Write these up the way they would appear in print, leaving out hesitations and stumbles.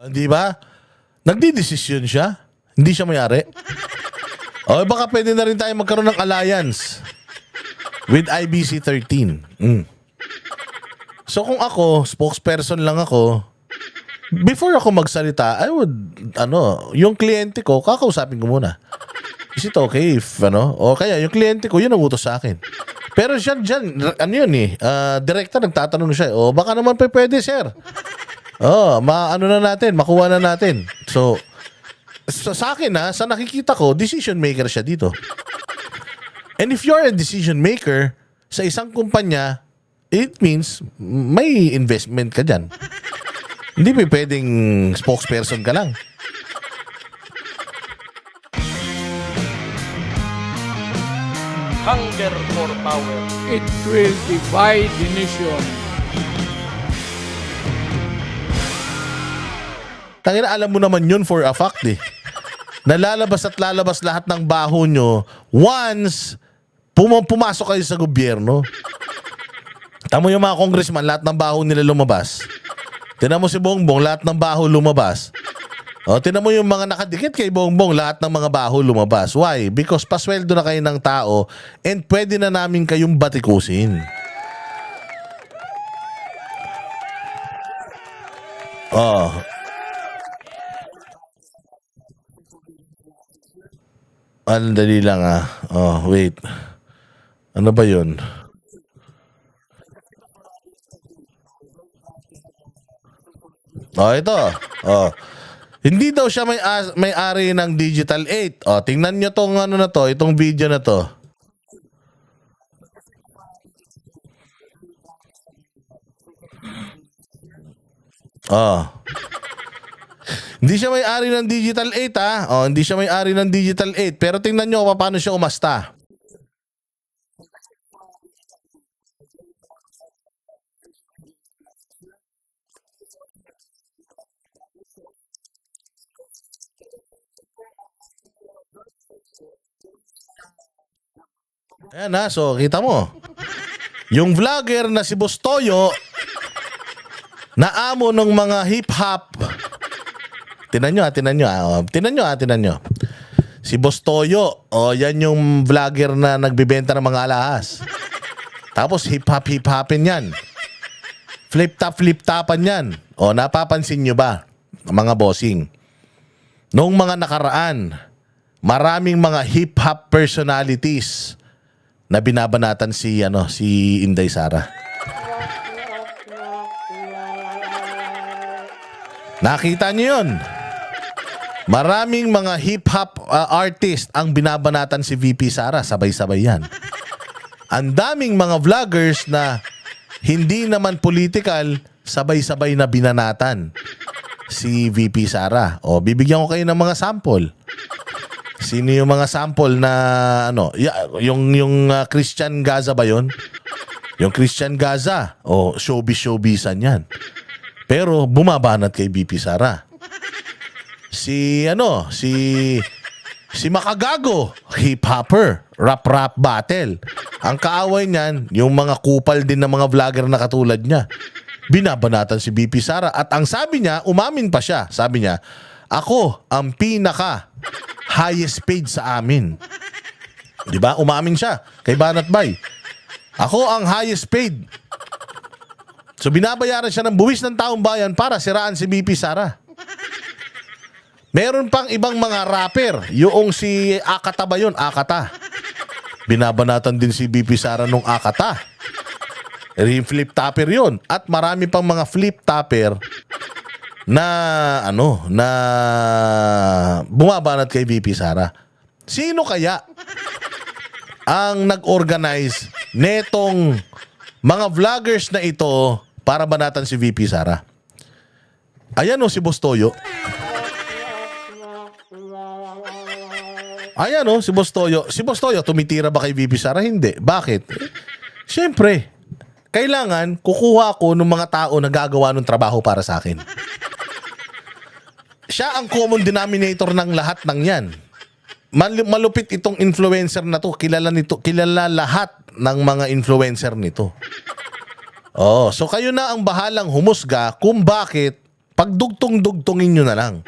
Di ba? Nagdidesisyon siya. Hindi siya mayari. O baka pwede na rin tayo magkaroon ng alliance with IBC 13. So kung ako, spokesperson lang ako, before ako magsalita, I would, yung kliyente ko, kakausapin ko muna. Is it okay if, o kaya yung kliyente ko, yun ang utos sa akin. Pero dyan, direkta nagtatanong siya, baka naman pwede, sir. Makuha na natin. So, sa akin sa nakikita ko, decision maker siya dito. And if you're a decision maker sa isang kumpanya, it means may investment ka dyan. Hindi pa pwedeng spokesperson ka lang. Hunger for power. It will divide the nation. Tangina, alam mo naman yun for a fact eh. Nalalabas at lalabas lahat ng baho nyo once pumasok kayo sa gobyerno. Tamo yung mga congressman, lahat ng baho nila lumabas. Tinan mo si Bongbong, lahat ng baho lumabas. Tinan mo yung mga nakadikit kay Bongbong, lahat ng mga baho lumabas. Why? Because pasweldo na kayo ng tao and pwede na namin kayong batikusin. Dali lang wait. Ano ba yun? Ito. Hindi daw siya may-ari ng Digital 8. Tingnan nyo tong itong video na to. Hindi siya may-ari ng Digital 8 hindi siya may-ari ng Digital 8. Pero tingnan nyo paano siya umasta. Ayan so kita mo. Yung vlogger na si Bustoyo na amo ng mga hip-hop. Tinan nyo. Si Bustoyo, yan yung vlogger na nagbibenta ng mga alahas. Tapos hip-hopin yan. Flip-topan yan. Napapansin nyo ba, mga bossing? Noong mga nakaraan, maraming mga hip-hop personalities na binabanatan si Inday Sara. Nakita niyo yun? Maraming mga hip-hop artist ang binabanatan si VP Sara. Sabay-sabay yan. Ang daming mga vloggers na hindi naman political, sabay-sabay na binanatan si VP Sara. Bibigyan ko kayo ng mga sample. Sino yung mga sample na yung Christian Gaza ba yun? Yung Christian Gaza, showbiz-showbizan yan. Pero bumabanat kay BP Sara. Si Makagago, hip-hopper, rap battle. Ang kaaway niyan, yung mga kupal din ng mga vlogger na katulad niya. Binabanatan si BP Sara. At ang sabi niya, umamin pa siya. Sabi niya, ako ang pinaka highest paid sa amin. Diba? Umamin siya kay Banat Bay. Ako ang highest paid. So binabayaran siya ng buwis ng taong bayan para siraan si BP Sara. Meron pang ibang mga rapper. Yung si Akata ba yun? Akata. Binabanatan din si BP Sara nung Akata. Flip-topper yun. At marami pang mga flip-topper na bumabanat kay VP Sara. Sino kaya ang nag-organize netong mga vloggers na ito para banatan si VP Sara? Ayan si Bustoyo. Ayan si Bustoyo. Si Bustoyo, tumitira ba kay VP Sara? Hindi. Bakit? Siyempre, kailangan kukuha ako ng mga tao na gagawa ng trabaho para sa akin. Siya ang common denominator ng lahat ng yan. malupit itong influencer na to. Kilala lahat ng mga influencer nito. Oh, so kayo na ang bahalang humusga kung bakit pagdugtong-dugtongin nyo na lang.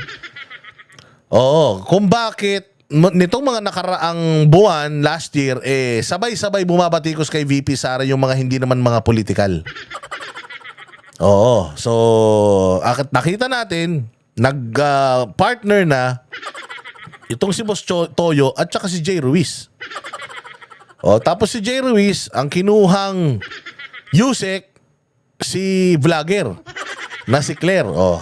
Oo, kung bakit nitong mga nakaraang buwan last year, sabay-sabay bumabatikos kay VP Sara yung mga hindi naman mga politikal. Oo, so nakita natin, nag-partner na itong si Boss Toyo at saka si Jay Ruiz. O, tapos si Jay Ruiz, ang kinuhang Yusek, si vlogger na si Claire. O.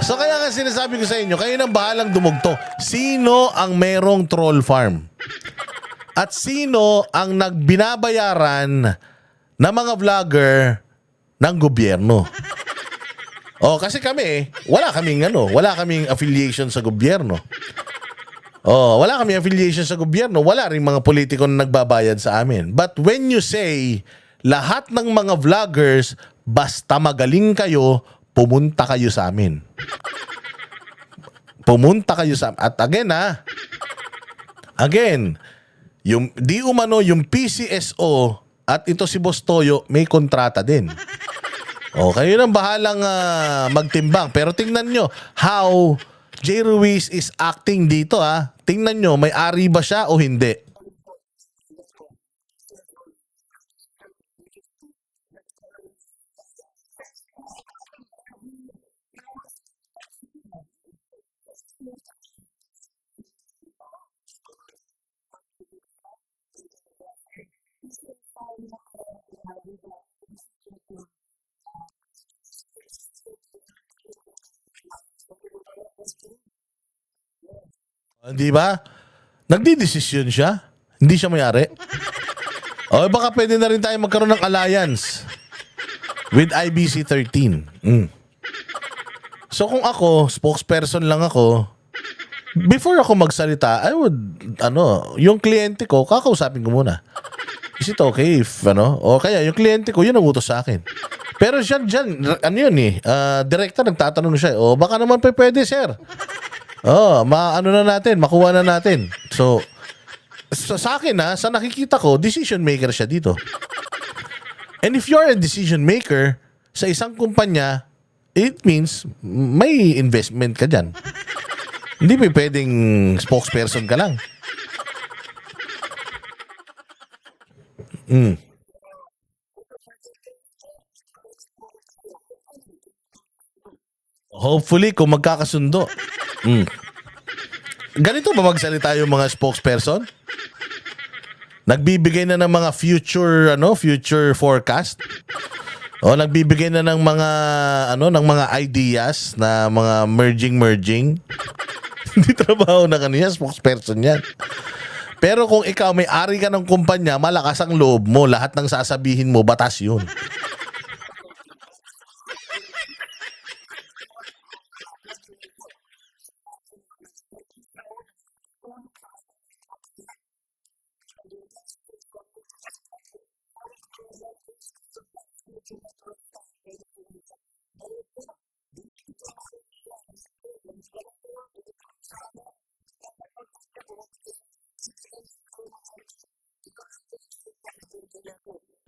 So kaya nga sinasabi ko sa inyo, kayo nang bahalang dumugto. Sino ang merong troll farm? At sino ang nagbinabayaran na mga vlogger ng gobyerno? Oh, kasi kami, wala kaming affiliation sa gobyerno. Oh, wala kaming affiliation sa gobyerno, wala ring mga politiko na nagbabayad sa amin. But when you say lahat ng mga vloggers basta magaling kayo, pumunta kayo sa amin. Pumunta kayo sa amin. At again, yung di umano yung PCSO at ito si Boss Toyo may kontrata din. O, kayo nang bahalang magtimbang. Pero tingnan nyo how Jay Ruiz is acting dito. Tingnan nyo, may ari ba siya o hindi? Di ba? Nagdidesisyon siya. Hindi siya may-ari. O baka pwede na rin tayo magkaroon ng alliance with IBC 13. So kung ako, spokesperson lang ako, before ako magsalita, I would, yung kliyente ko, kakausapin ko muna. Is it okay if, o kaya yung kliyente ko, yun ang utos sa akin. Pero dyan, direkta nagtatanong siya, baka naman pwede, sir. Makuha na natin. So, sa akin sa nakikita ko, decision maker siya dito. And if you're a decision maker sa isang kumpanya, it means may investment ka dyan. Hindi pa pwedeng spokesperson ka lang. Hopefully, kung magkakasundo. Ganito ba magsalita yung mga spokesperson? Nagbibigay na ng mga future forecast? O nagbibigay na ng mga ideas na mga merging. Hindi trabaho na kanina, spokesperson yan. Pero kung ikaw may ari ka ng kumpanya, malakas ang loob mo, lahat ng sasabihin mo, batas yun.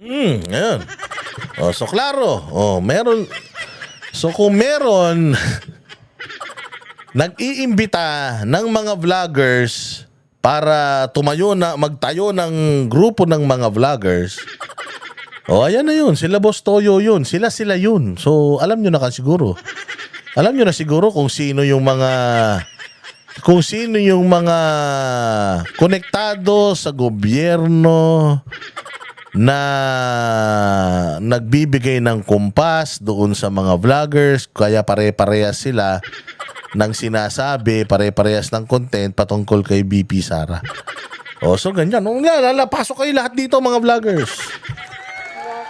Ayan. So klaro. Meron. So kung meron nag-iimbita ng mga vloggers para magtayo ng grupo ng mga vloggers. Ayan na yun. Sila Boss Toyo yun. Sila yun. So alam nyo na siguro. Alam nyo na siguro kung sino yung mga konektado sa gobyerno na nagbibigay ng kumpas doon sa mga vloggers, kaya pare-parehas sila ng sinasabi, pare-parehas ng content patungkol kay VP Sara. So ganyan. Pasok kayo lahat dito mga vloggers.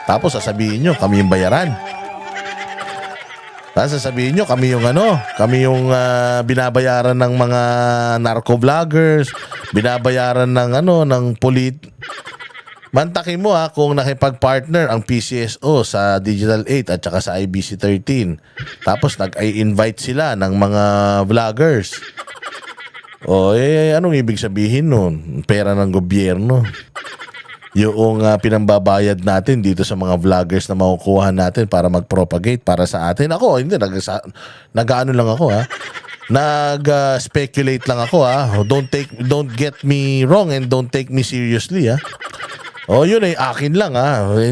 Tapos sasabihin nyo, kami yung bayaran. Tapos sasabihin nyo, kami yung binabayaran ng mga narco vloggers, binabayaran ng mantakin mo kung nakipag-partner ang PCSO sa Digital 8 at saka sa IBC 13. Tapos nag-invite sila ng mga vloggers. Anong ibig sabihin nun? Pera ng gobyerno. Yung pinambabayad natin dito sa mga vloggers na makukuha natin para mag-propagate para sa atin. Ako, hindi. Nag-ano lang ako, Nag-speculate lang ako, Don't get me wrong and don't take me seriously, yun ay akin lang,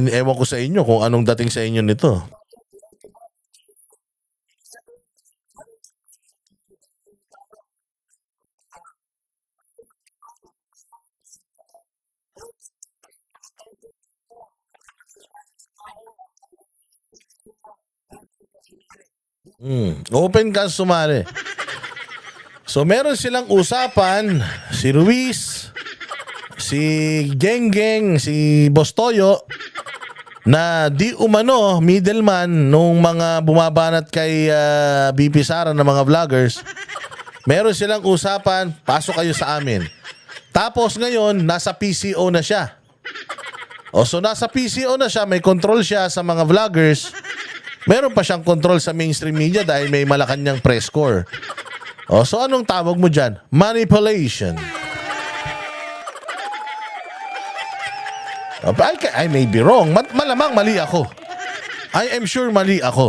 Ewan ko sa inyo kung anong dating sa inyo nito. Open ka sumali. So meron silang usapan, si Ruiz, si Genggeng, si Bostoyo, na di umano middleman nung mga bumabanat kay BP Sara ng mga vloggers. Meron silang usapan, pasok kayo sa amin. Tapos ngayon, nasa PCO na siya. So nasa PCO na siya, may control siya sa mga vloggers. Meron pa siyang control sa mainstream media dahil may Malacanang press corps. So anong tawag mo dyan? Manipulation. I may be wrong. Malamang mali ako. I am sure mali ako.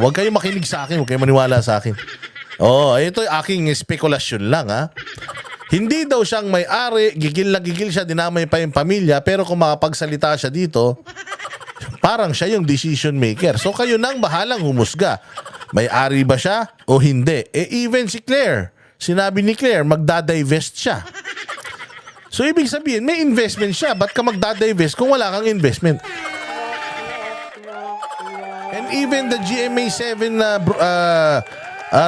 Huwag kayong makinig sa akin. Huwag kayong maniwala sa akin. Ito yung aking spekulasyon lang, Hindi daw siyang may-ari. Gigil na gigil siya. Dinamay pa yung pamilya. Pero kung makapagsalita siya dito, parang siya yung decision maker. So kayo nang bahalang humusga. May-ari ba siya o hindi? Even si Claire. Sinabi ni Claire, magdadivest siya. So ibig sabihin, may investment siya. Ba't ka magdadivest kung wala kang investment? And even the GMA7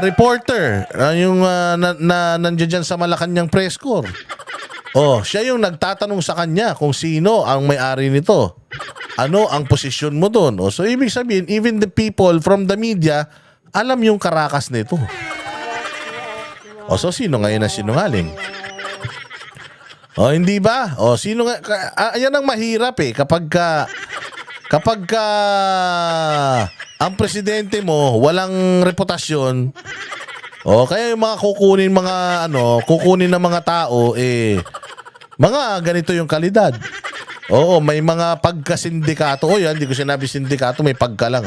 reporter, yung nandiyan dyan sa Malacanang press corps. Siya yung nagtatanong sa kanya kung sino ang may-ari nito. Ano ang posisyon mo doon? So ibig sabihin, even the people from the media, alam yung karakas nito. So sino ngayon ang sinungaling? Hindi ba? Sino nga? Yan ang mahirap kapag ang presidente mo walang reputasyon, kaya yung mga kukunin ng mga tao, mga ganito yung kalidad. May mga pagka-sindikato. Hindi ko sinabi sindikato, may pagka lang,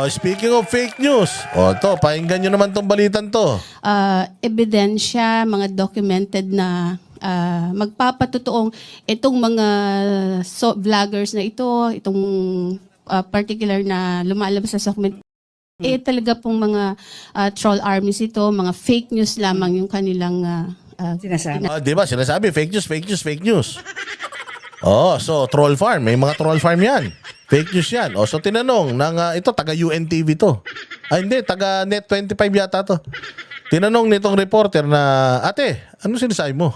Speaking of fake news, pakinggan nyo naman tong balitan to. Ebidensya, mga documented na magpapatotoong itong mga vloggers na itong particular na lumalabas sa document, talaga pong mga troll armies ito, mga fake news lamang yung kanilang sinasabi. Diba? Sinasabi, fake news. So troll farm, may mga troll farm yan. Fake news yan. So tinanong ito, taga UNTV to. Hindi, taga Net25 yata to. Tinanong nitong reporter na, ate, ano sinasabi mo?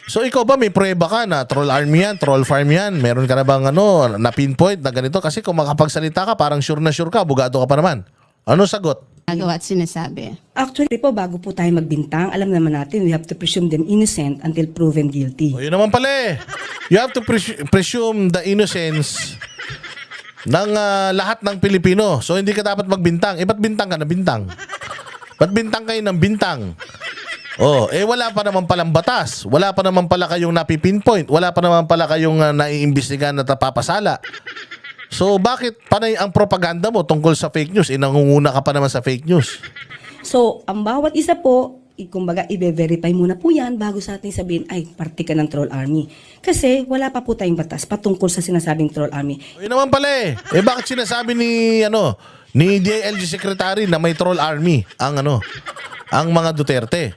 So ikaw ba may prueba ka na troll army yan, troll farm yan? Meron ka na bang na pinpoint na ganito? Kasi kung makapagsalita ka, parang sure na sure ka, bugado ka pa naman. Ano sagot? nagawa at sinasabi. Actually po, bago po tayo magbintang, alam naman natin, we have to presume them innocent until proven guilty. Yun naman pala You have to presume the innocence ng lahat ng Pilipino. So hindi ka dapat magbintang. Ba't bintang ka na bintang? Ba't bintang kayo ng bintang? Wala pa naman palang batas. Wala pa naman pala kayong napipinpoint. Wala pa naman pala kayong naiimbestigahan na tapapasala. So bakit panay ang propaganda mo tungkol sa fake news? Nangunguna ka pa naman sa fake news. So, ang bawat isa po, kumbaga, i-verify muna po yan bago sa ating sabihin, ay, parte ka ng troll army. Kasi wala pa po tayong batas patungkol sa sinasabing troll army. Yun naman pala bakit sinasabi ni DILG Secretary na may troll army ang mga Duterte?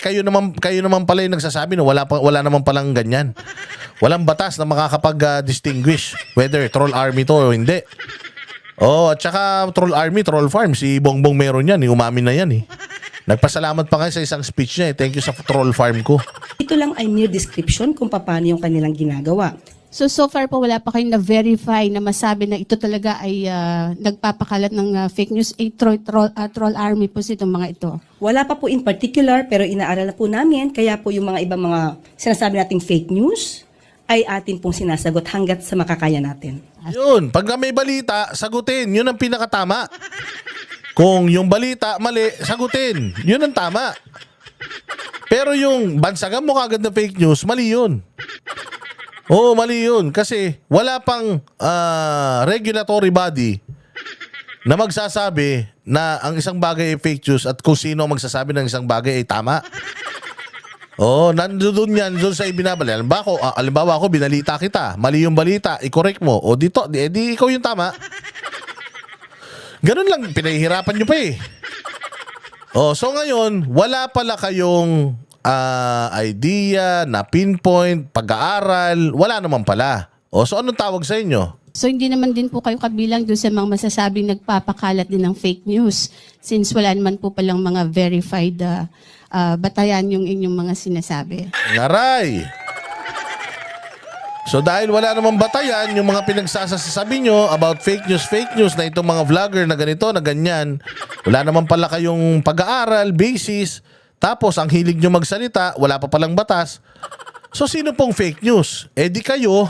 Kayo naman pala yung nagsasabi na wala naman palang ganyan. Walang batas na makakapag-distinguish whether troll army to o hindi. At saka troll army, troll farm, si Bongbong meron yan, umamin na yan Nagpasalamat pa kayo sa isang speech niya Thank you sa troll farm ko. Ito lang ay mere description kung paano yung kanilang ginagawa. So far po wala pa kayong na-verify na masabi na ito talaga ay nagpapakalat ng fake news. Troll army po itong mga ito. Wala pa po in particular, pero inaaral na po namin, kaya po yung mga ibang mga sinasabi nating fake news ay atin pong sinasagot hanggat sa makakaya natin. Yun, pag may balita, sagutin. Yun ang pinakatama. Kung yung balita mali, sagutin. Yun ang tama. Pero yung bansagan mo kagad na fake news, mali yun. Oo, mali yun. Kasi wala pang regulatory body na magsasabi na ang isang bagay ay fake news at kung sino ang magsasabi ng isang bagay ay tama. Oo, nandoon yan, doon sa ibinabali. Alimbawa ako, binalita kita. Mali yung balita, i-correct mo. O dito, di ikaw yung tama. Ganun lang, pinahihirapan nyo pa eh. Oh, so ngayon, wala pala kayong idea na pinpoint, pag-aaral, wala naman pala. O, so anong tawag sa inyo? So hindi naman din po kayo kabilang doon sa mga masasabing nagpapakalat din ng fake news since wala naman po palang mga verified batayan yung inyong mga sinasabi. Ngaray! So dahil wala namang batayan, yung mga pinagsasasabi nyo about fake news na itong mga vlogger na ganito, na ganyan, wala naman pala kayong pag-aaral, basis, tapos ang hilig nyo magsalita, wala pa palang batas. So sino pong fake news? Eh di kayo.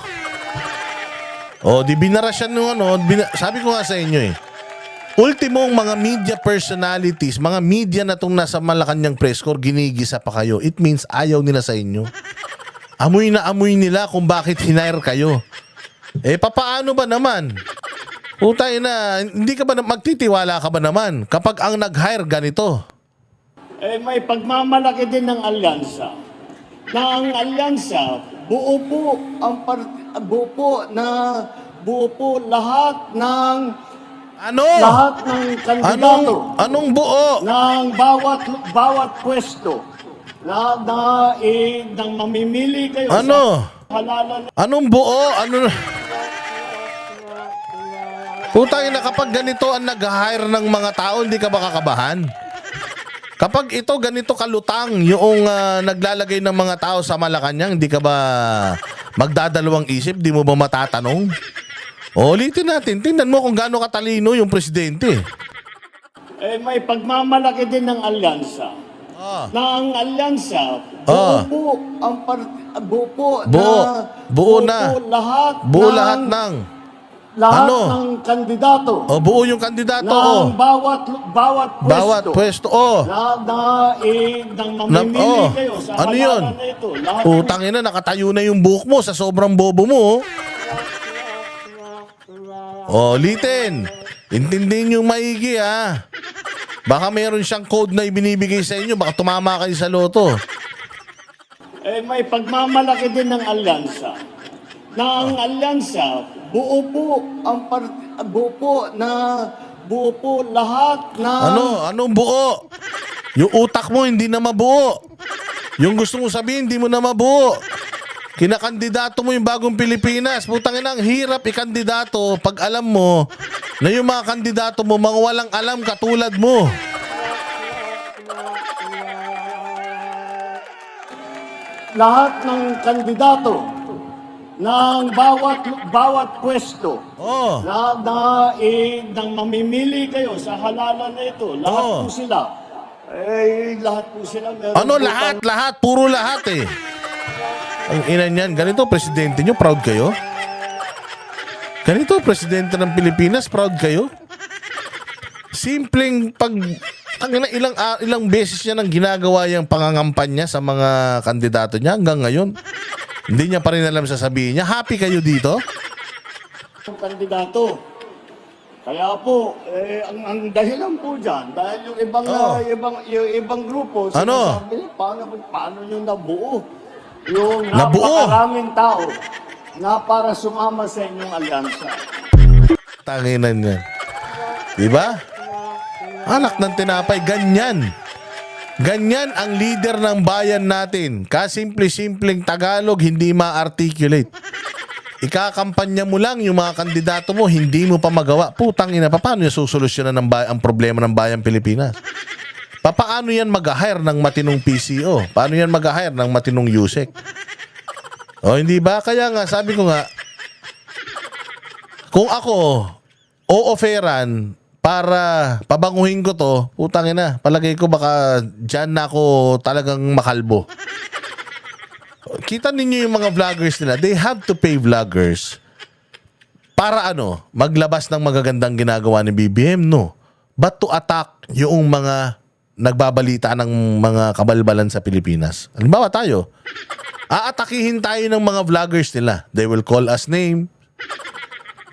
O di binarasyan nung sabi ko nga sa inyo eh. Ultimong mga media personalities, mga media na itong nasa Malacanang press corps, ginigisa pa kayo. It means ayaw nila sa inyo. Amoy na amoy nila kung bakit hinire kayo. Eh, papaano ba naman? Putay na, hindi ka ba magtitiwala ka ba naman kapag ang nag-hire ganito? Eh, may pagmamalaki din ng alyansa. Na ang alyansa, buo po lahat ng kandidato. Anong buo? Ng bawat pwesto nang mamimili kayo sa halalan. Anong buo? Putang ina, kapag ganito ang nag-hire ng mga tao, hindi ka ba kakabahan? Kapag ito ganito kalutang yung naglalagay ng mga tao sa Malacanang, hindi ka ba magdadalawang isip? Di mo ba matatanong? Ulitin natin. Tingnan mo kung gaano katalino yung presidente. Eh, may pagmamalaki din ng alyansa. Na ang alyansa, buo lahat ng kandidato. Buo yung kandidato. Ng bawat pwesto. Nang mamimili kayo sa ano yun? halalan na ito. Utang ina, nakatayo na yung buhok mo sa sobrang bobo mo. Litin. Intindihin yung maigi ha. Baka meron siyang code na ibinibigay sa inyo. Baka tumama kayo sa loto. Eh, may pagmamalaki din ng alyansa. Na ang alyansa, buo po lahat ng... Anong buo? Yung utak mo hindi na mabuo. Yung gusto mo sabihin, hindi mo na mabuo. Kinakandidato mo yung bagong Pilipinas. Putang ina, ang hirap ikandidato pag alam mo na yung mga kandidato mo, mga walang alam katulad mo. Lahat ng kandidato ng bawat pwesto nang mamimili kayo sa halalan na ito. Lahat po sila. Lahat po sila. Lahat? Puro lahat eh. Ang ina niyan, ganito presidente nyo, proud kayo? Ganito presidente ng Pilipinas, proud kayo? Simpleng ilang beses niya nang ginagawa yung pangangampanya sa mga kandidato niya hanggang ngayon. Hindi niya pa rin alam sasabihin niya. Happy kayo dito? Ang kandidato. Kaya po, ang dahilan po dyan, dahil yung ibang grupo, sinasabi, paano nyo nabuo? Yung napakaraming tao na para sumama sa inyong alyansa. Tanginan yan. Diba? Anak ng tinapay, ganyan. Ganyan ang leader ng bayan natin. Kasimple-simpleng Tagalog, hindi ma-articulate. Ikakampanya mo lang yung mga kandidato mo, hindi mo pa magawa. Putang ina, paano yung susolusyonan ang problema ng bayang Pilipinas? Paano yan mag-hire ng matinong PCO? Paano yan mag-hire ng matinong USEC? O hindi ba? Kaya nga, sabi ko nga, kung ako, o-offeran para pabanguhin ko to, putangin na, palagay ko baka dyan na ako talagang makalbo. Kita ninyo yung mga vloggers nila, they have to pay vloggers para maglabas ng magagandang ginagawa ni BBM, no? But to attack yung mga nagbabalita ng mga kabalbalan sa Pilipinas. Halimbawa tayo, aatakihin tayo ng mga vloggers nila. They will call us name.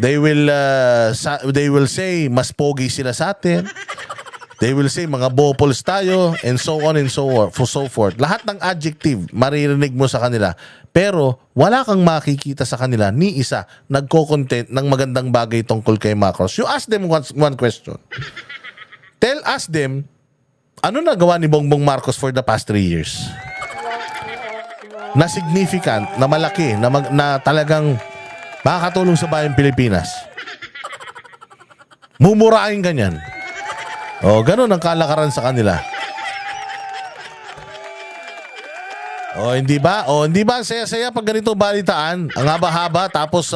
They will say mas pogi sila sa atin. They will say mga bopols tayo and so on and so forth. Lahat ng adjective maririnig mo sa kanila. Pero wala kang makikita sa kanila ni isa nagko-content ng magandang bagay tungkol kay Marcos. You ask them one question. Tell us them, ano nagawa ni Bongbong Marcos for the past 3 years? Na significant, na malaki, na talagang makakatulong sa bayang Pilipinas. Mumurahin ganyan. O, ganun ang kalakaran sa kanila. O, hindi ba? O, hindi ba saya-saya pag ganito balitaan? Ang haba-haba tapos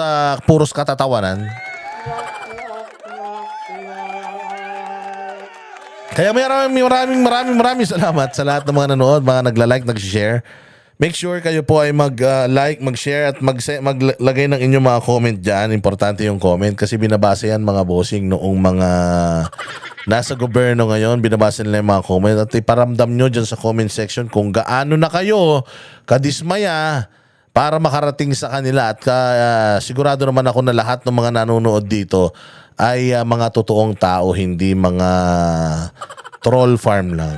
puros katatawanan. Kaya maraming salamat sa lahat ng mga nanood, mga nagla-like, nag-share. Make sure kayo po ay mag-like, mag-share at maglagay ng inyong mga comment dyan. Importante yung comment kasi binabasa yan mga bossing noong mga nasa gobyerno ngayon. Binabasa nila yung mga comment at iparamdam nyo dyan sa comment section kung gaano na kayo kadismaya para makarating sa kanila. At sigurado naman ako na lahat ng mga nanonood dito ay mga totoong tao, hindi mga troll farm lang.